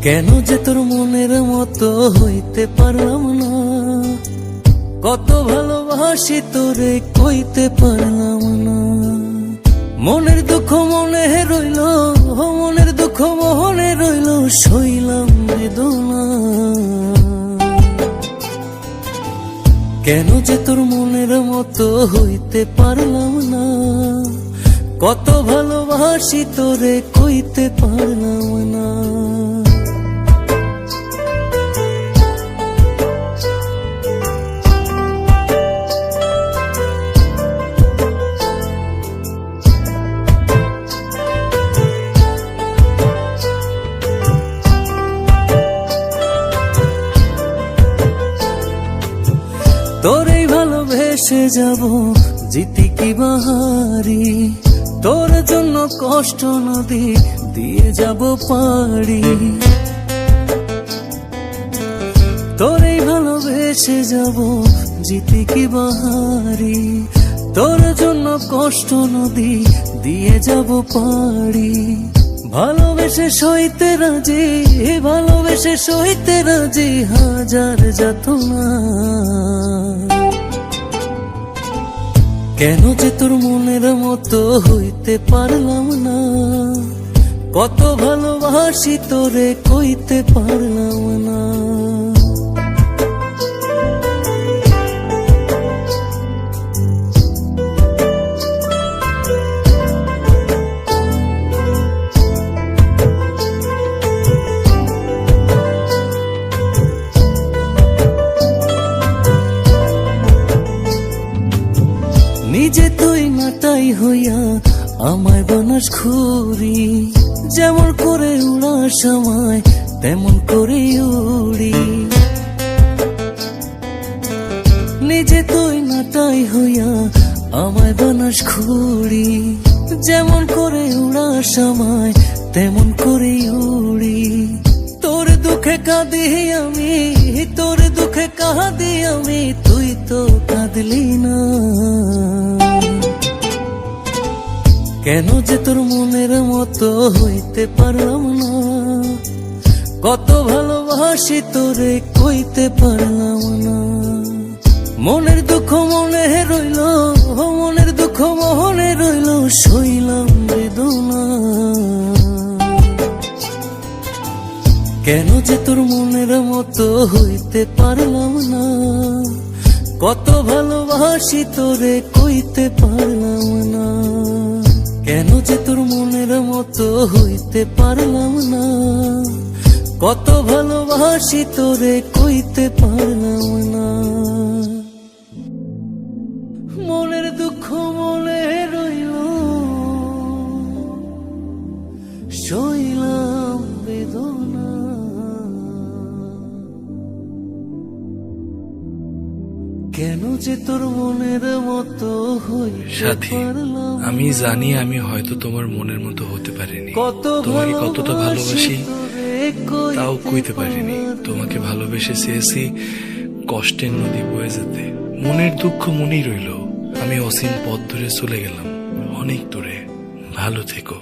কেন যে তোর মনের মতো হইতে পারলাম না, কত ভালোবাসি তোরে কইতে পারলাম না। মনের দুঃখ মনে রইল, মনের দুঃখ মনে রইল, সইলাম বেদনা। কেন যে তোর মনের মতো হইতে পারলাম না, কত ভালোবাসি তোরে কইতে পারলাম না। তোরেই ভালোবেসে যাব জিতি কি বাহারি, তোর জন্য কষ্ট নদী দিয়ে যাব পাড়ি। তোরেই ভালোবেসে যাব জিতি কি বাহারি, তোর জন্য কষ্ট নদী দিয়ে যাব পাড়ি। ভালোবেসে সইতে রাজি, ভালোবেসে সইতে রাজি হাজার যাতনা। কেন যে তোর মনের মতো হইতে পারলাম না, কত ভালোবাসি তোরে কইতে পারলাম না। নিজে তুই নাটাই হইয়া আমায় বানাস ঘুরি, যেমন করে উড়ার সময় তেমন করে উড়ি। নিজে তুই নাটাই হইয়া আমায় বানাস ঘুরি, যেমন করে উড়ার সময় তেমন করে উড়ি। তোর দুঃখে কাঁদি আমি, তোর দুঃখে কাঁদি আমি, তুই তো কাঁদলি না। কেন যে তোর মনের মতো হইতে পারলাম না, কত ভালোবাসি তোরে কইতে পারলাম না। মনের দুঃখ মনে রইল, মনের দুঃখ মনে রইল, সইলাম বেদনা। কেন যে তোর মনের মতো হইতে পারলাম না, কত ভালোবাসি তোরে কইতে পারলাম না। কেন যে তোর মনের মতো হইতে পারলাম না, কত ভালোবাসি তোরে কইতে পারলাম না। মনের দুঃখ মনে রইল, সইলাম বেদনা। কেন যে তোর মনের মতো সাথী, আমি জানি আমি হয়তো তোমার মনের মতো হতে পারিনি, তোমাকে কতটা ভালোবাসি তাও কইতে পারিনি। তোমাকে ভালোবেসে চেয়েছি কষ্টের নদী বয়ে যেতে, মনের দুঃখ মনেই রইল। আমি অসীম পথ ধরে চলে গেলাম অনেক দূরে। ভালো থেকো।